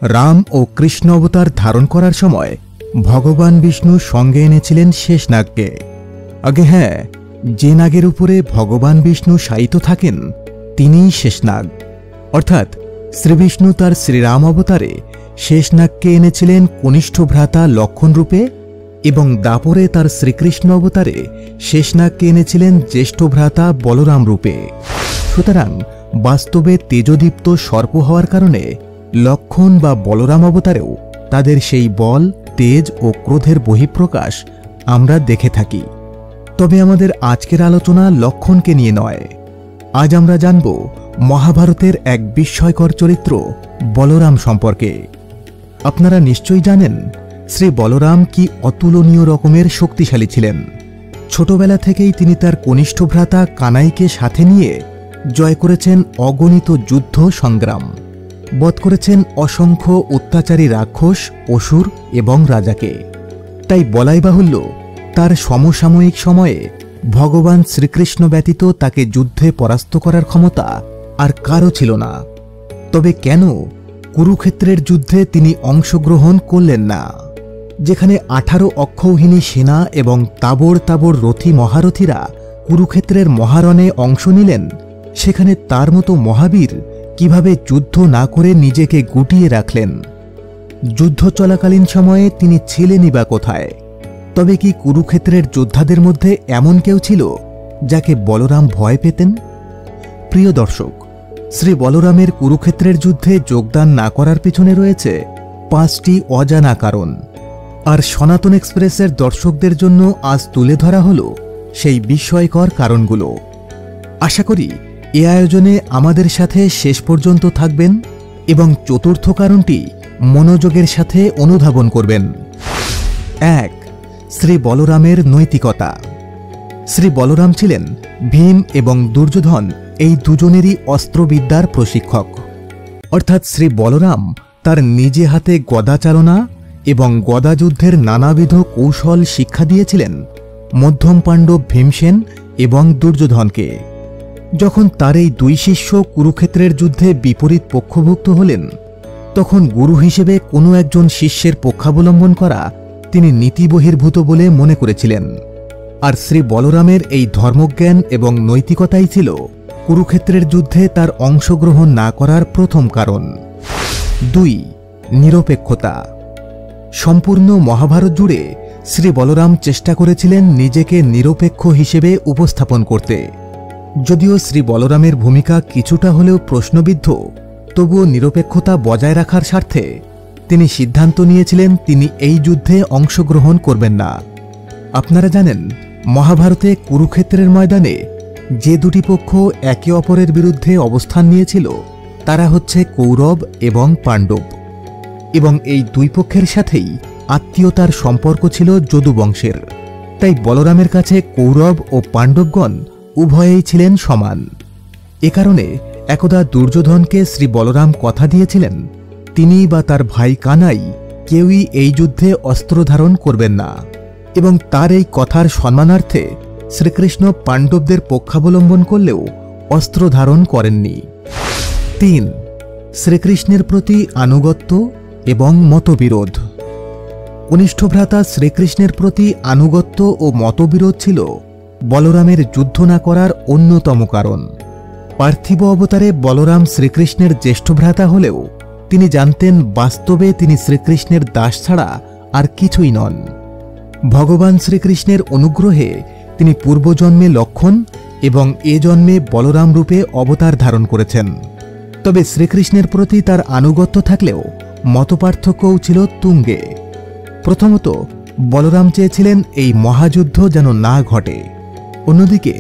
রাম ও কৃষ্ণ অবতার ধারণ করার সময় ভগবান বিষ্ণু সঙ্গে এনেছিলেন শেষনাগকে। আগে হ্যাঁ, যে নাগের উপরে ভগবান বিষ্ণু শায়িত থাকেন তিনিই শেষনাগ। অর্থাৎ শ্রীবিষ্ণু তার শ্রীরাম অবতারে শেষনাগকে এনেছিলেন কনিষ্ঠ ভ্রাতা লক্ষণ রূপে এবং দাপরে তার শ্রীকৃষ্ণ অবতারে শেষনাগকে এনেছিলেন জ্যেষ্ঠ ভ্রাতা বলরাম রূপে। সুতরাং বাস্তবে তেজদীপ্ত সর্প হওয়ার কারণে লক্ষণ বা বলরাম অবতারেও তাদের সেই বল, তেজ ও ক্রোধের বহিঃপ্রকাশ আমরা দেখে থাকি। তবে আমাদের আজকের আলোচনা লক্ষণকে নিয়ে নয়। আজ আমরা জানব মহাভারতের এক বিস্ময়কর চরিত্র বলরাম সম্পর্কে। আপনারা নিশ্চয়ই জানেন শ্রী বলরাম কি অতুলনীয় রকমের শক্তিশালী ছিলেন। ছোটবেলা থেকেই তিনি তার কনিষ্ঠ ভ্রাতা কানাইকে সাথে নিয়ে জয় করেছেন অগণিত যুদ্ধ সংগ্রাম, বধ করেছেন অসংখ্য অত্যাচারী রাক্ষস, অসুর এবং রাজাকে। তাই বলাই বাহুল্য, তার সমসাময়িক সময়ে ভগবান শ্রীকৃষ্ণ ব্যতীত তাকে যুদ্ধে পরাস্ত করার ক্ষমতা আর কারও ছিল না। তবে কেন কুরুক্ষেত্রের যুদ্ধে তিনি অংশগ্রহণ করলেন না? যেখানে 18 অক্ষৌহিনী সেনা এবং তাবড় তাবড় রথী মহারথীরা কুরুক্ষেত্রের মহারণে অংশ নিলেন, সেখানে তার মতো মহাবীর কিভাবে যুদ্ধ না করে নিজেকে গুটিয়ে রাখলেন? যুদ্ধ চলাকালীন সময়ে তিনি ছিলেনই বা কোথায়? তবে কি কুরুক্ষেত্রের যোদ্ধাদের মধ্যে এমন কেউ ছিল যাকে বলরাম ভয় পেতেন? প্রিয় দর্শক, শ্রী বলরামের কুরুক্ষেত্রের যুদ্ধে যোগদান না করার পিছনে রয়েছে 5টি অজানা কারণ। আর সনাতন এক্সপ্রেসের দর্শকদের জন্য আজ তুলে ধরা হল সেই বিস্ময়কর কারণগুলো। আশা করি এ আয়োজনে আমাদের সাথে শেষ পর্যন্ত থাকবেন এবং চতুর্থ কারণটি মনোযোগের সাথে অনুধাবন করবেন। 1. শ্রী বলরামের নৈতিকতা। শ্রী বলরাম ছিলেন ভীম এবং দুর্যোধন এই দুজনেরই অস্ত্রবিদ্যার প্রশিক্ষক। অর্থাৎ শ্রী বলরাম তার নিজে হাতে গদা চালনা এবং গদাযুদ্ধের নানাবিধ কৌশল শিক্ষা দিয়েছিলেন মধ্যম পাণ্ডব ভীমসেন এবং দুর্যোধনকে। যখন তার এই দুই শিষ্য কুরুক্ষেত্রের যুদ্ধে বিপরীত পক্ষভুক্ত হলেন, তখন গুরু হিসেবে কোনো একজন শিষ্যের পক্ষাবলম্বন করা তিনি নীতিবহির্ভূত বলে মনে করেছিলেন। আর শ্রী বলরামের এই ধর্মজ্ঞান এবং নৈতিকতাই ছিল কুরুক্ষেত্রের যুদ্ধে তার অংশগ্রহণ না করার প্রথম কারণ। 2. নিরপেক্ষতা। সম্পূর্ণ মহাভারত জুড়ে শ্রী বলরাম চেষ্টা করেছিলেন নিজেকে নিরপেক্ষ হিসেবে উপস্থাপন করতে। যদিও শ্রী বলরামের ভূমিকা কিছুটা হলেও প্রশ্নবিদ্ধ, তবুও নিরপেক্ষতা বজায় রাখার স্বার্থে তিনি সিদ্ধান্ত নিয়েছিলেন তিনি এই যুদ্ধে অংশগ্রহণ করবেন না। আপনারা জানেন, মহাভারতে কুরুক্ষেত্রের ময়দানে যে দুটি পক্ষ একে অপরের বিরুদ্ধে অবস্থান নিয়েছিল তারা হচ্ছে কৌরব এবং পাণ্ডব, এবং এই দুই পক্ষের সাথেই আত্মীয়তার সম্পর্ক ছিল যদুবংশের। তাই বলরামের কাছে কৌরব ও পাণ্ডবগণ উভয়েই ছিলেন সমান। এ কারণে একদা দুর্যোধনকে শ্রী বলরাম কথা দিয়েছিলেন তিনি বা তার ভাই কানাই কেউই এই যুদ্ধে অস্ত্র ধারণ করবেন না, এবং তার এই কথার সম্মানার্থে শ্রীকৃষ্ণ পাণ্ডবদের পক্ষাবলম্বন করলেও অস্ত্র ধারণ করেননি। 3. শ্রীকৃষ্ণের প্রতি আনুগত্য এবং মতবিরোধ। কনিষ্ঠ ভ্রাতা শ্রীকৃষ্ণের প্রতি আনুগত্য ও মতবিরোধ ছিল বলরামের যুদ্ধ না করার অন্যতম কারণ। পার্থিব অবতারে বলরাম শ্রীকৃষ্ণের জ্যেষ্ঠ ভ্রাতা হলেও তিনি জানতেন বাস্তবে তিনি শ্রীকৃষ্ণের দাস ছাড়া আর কিছুই নন। ভগবান শ্রীকৃষ্ণের অনুগ্রহে তিনি পূর্বজন্মে লক্ষণ এবং এ জন্মে বলরাম রূপে অবতার ধারণ করেছেন। তবে শ্রীকৃষ্ণের প্রতি তার আনুগত্য থাকলেও মতপার্থক্যও ছিল তুঙ্গে। প্রথমত, বলরাম চেয়েছিলেন এই মহাযুদ্ধ যেন না ঘটে। অন্যদিকে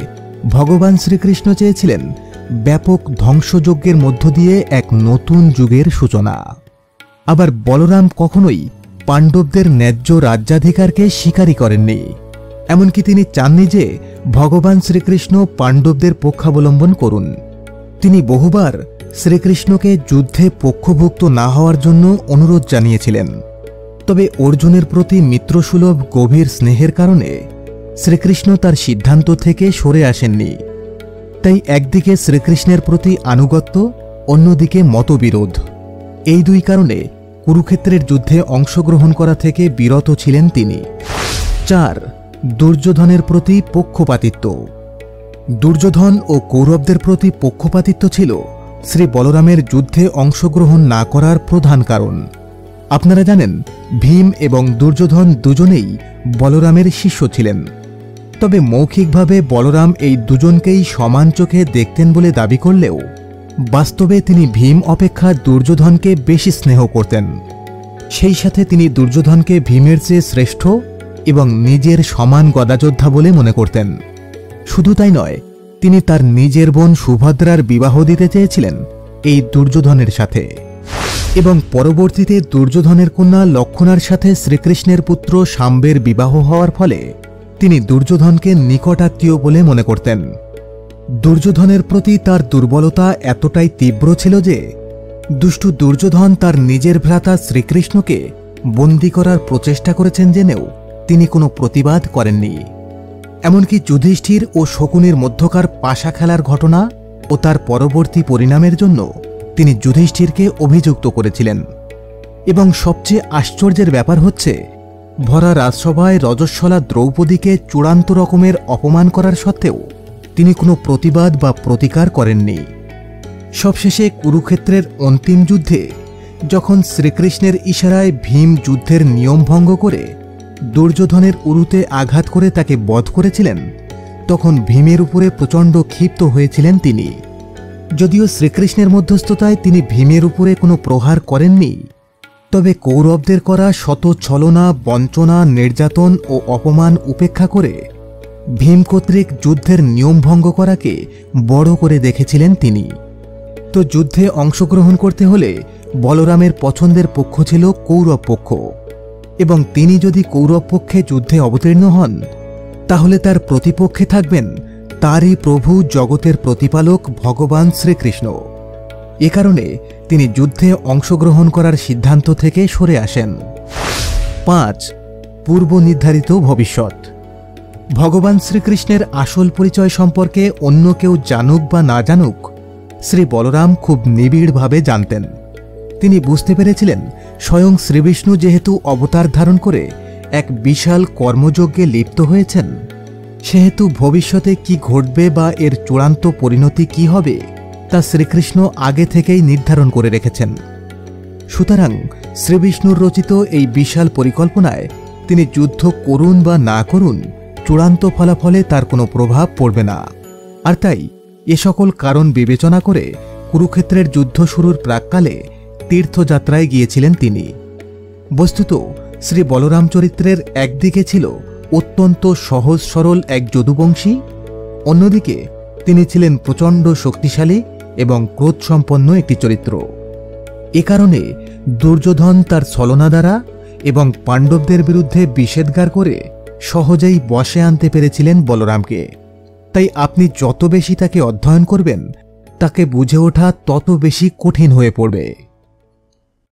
ভগবান শ্রীকৃষ্ণ চেয়েছিলেন ব্যাপক ধ্বংসযজ্ঞের মধ্য দিয়ে এক নতুন যুগের সূচনা। আবার বলরাম কখনোই পাণ্ডবদের ন্যায্য রাজ্যাধিকারকে স্বীকারই করেননি। এমনকি তিনি চাননি যে ভগবান শ্রীকৃষ্ণ পাণ্ডবদের পক্ষাবলম্বন করুন। তিনি বহুবার শ্রীকৃষ্ণকে যুদ্ধে পক্ষভুক্ত না হওয়ার জন্য অনুরোধ জানিয়েছিলেন। তবে অর্জুনের প্রতি মিত্রসুলভ গভীর স্নেহের কারণে শ্রীকৃষ্ণ তার সিদ্ধান্ত থেকে সরে আসেননি। তাই একদিকে শ্রীকৃষ্ণের প্রতি আনুগত্য, অন্যদিকে মতবিরোধ, এই দুই কারণে কুরুক্ষেত্রের যুদ্ধে অংশগ্রহণ করা থেকে বিরত ছিলেন তিনি। 4. দুর্যোধনের প্রতি পক্ষপাতিত্ব। দুর্যোধন ও কৌরবদের প্রতি পক্ষপাতিত্ব ছিল শ্রী বলরামের যুদ্ধে অংশগ্রহণ না করার প্রধান কারণ। আপনারা জানেন, ভীম এবং দুর্যোধন দুজনেই বলরামের শিষ্য ছিলেন। তবে মৌখিকভাবে বলরাম এই দুজনকেই সমান চোখে দেখতেন বলে দাবি করলেও বাস্তবে তিনি ভীম অপেক্ষা দুর্যোধনকে বেশি স্নেহ করতেন। সেই সাথে তিনি দুর্যোধনকে ভীমের চেয়ে শ্রেষ্ঠ এবং নিজের সমান গদাযোদ্ধা বলে মনে করতেন। শুধু তাই নয়, তিনি তার নিজের বোন সুভদ্রার বিবাহ দিতে চেয়েছিলেন এই দুর্যোধনের সাথে, এবং পরবর্তীতে দুর্যোধনের কন্যা লক্ষণার সাথে শ্রীকৃষ্ণের পুত্র শাম্বের বিবাহ হওয়ার ফলে তিনি দুর্যোধনকে নিকটাত্মীয় বলে মনে করতেন। দুর্যোধনের প্রতি তার দুর্বলতা এতটাই তীব্র ছিল যে দুষ্টু দুর্যোধন তার নিজের ভ্রাতা শ্রীকৃষ্ণকে বন্দী করার প্রচেষ্টা করেছেন জেনেও তিনি কোনো প্রতিবাদ করেননি। এমনকি যুধিষ্ঠির ও শকুনির মধ্যকার পাশা খেলার ঘটনা ও তার পরবর্তী পরিণামের জন্য তিনি যুধিষ্ঠিরকে অভিযুক্ত করেছিলেন। এবং সবচেয়ে আশ্চর্যের ব্যাপার হচ্ছে, ভরা রাজসভায় রজস্বলা দ্রৌপদীকে চূড়ান্ত রকমের অপমান করার সত্ত্বেও তিনি কোনো প্রতিবাদ বা প্রতিকার করেননি। সবশেষে কুরুক্ষেত্রের অন্তিম যুদ্ধে যখন শ্রীকৃষ্ণের ইশারায় ভীম যুদ্ধের নিয়ম ভঙ্গ করে দুর্যোধনের উরুতে আঘাত করে তাকে বধ করেছিলেন, তখন ভীমের উপরে প্রচণ্ড ক্ষিপ্ত হয়েছিলেন তিনি। যদিও শ্রীকৃষ্ণের মধ্যস্থতায় তিনি ভীমের উপরে কোনো প্রহার করেননি, তবে কৌরবদের করা শত ছলনা, বঞ্চনা, নির্যাতন ও অপমান উপেক্ষা করে ভীম কর্তৃক যুদ্ধের নিয়ম ভঙ্গ করাকে বড় করে দেখেছিলেন তিনি। তো যুদ্ধে অংশগ্রহণ করতে হলে বলরামের পছন্দের পক্ষ ছিল কৌরব পক্ষ, এবং তিনি যদি কৌরব পক্ষে যুদ্ধে অবতীর্ণ হন তাহলে তার প্রতিপক্ষে থাকবেন তারই প্রভু, জগতের প্রতিপালক ভগবান শ্রীকৃষ্ণ। এ কারণে তিনি যুদ্ধে অংশগ্রহণ করার সিদ্ধান্ত থেকে সরে আসেন। 5. পূর্ব নির্ধারিত ভবিষ্যৎ। ভগবান শ্রীকৃষ্ণের আসল পরিচয় সম্পর্কে অন্য কেউ জানুক বা না জানুক, শ্রী বলরাম খুব নিবিড়ভাবে জানতেন। তিনি বুঝতে পেরেছিলেন স্বয়ং শ্রীবিষ্ণু যেহেতু অবতার ধারণ করে এক বিশাল কর্মযজ্ঞে লিপ্ত হয়েছেন, সেহেতু ভবিষ্যতে কি ঘটবে বা এর চূড়ান্ত পরিণতি কি হবে তা শ্রীকৃষ্ণ আগে থেকেই নির্ধারণ করে রেখেছেন। সুতরাং শ্রীবিষ্ণুর রচিত এই বিশাল পরিকল্পনায় তিনি যুদ্ধ করুন বা না করুন, চূড়ান্ত ফলাফলে তার কোনো প্রভাব পড়বে না। আর তাই এ সকল কারণ বিবেচনা করে কুরুক্ষেত্রের যুদ্ধ শুরুর প্রাক্কালে তীর্থযাত্রায় গিয়েছিলেন তিনি। বস্তুত শ্রী বলরাম চরিত্রের একদিকে ছিল অত্যন্ত সহজ সরল এক যদুবংশী, অন্যদিকে তিনি ছিলেন প্রচণ্ড শক্তিশালী এবং ক্রোধসম্পন্ন একটি চরিত্র। এ কারণে দুর্যোধন তার ছলনা দ্বারা এবং পাণ্ডবদের বিরুদ্ধে বিষেধগার করে সহজেই বশে আনতে পেরেছিলেন বলরামকে। তাই আপনি যত বেশি তাকে অধ্যয়ন করবেন, তাকে বুঝে ওঠা তত বেশি কঠিন হয়ে পড়বে।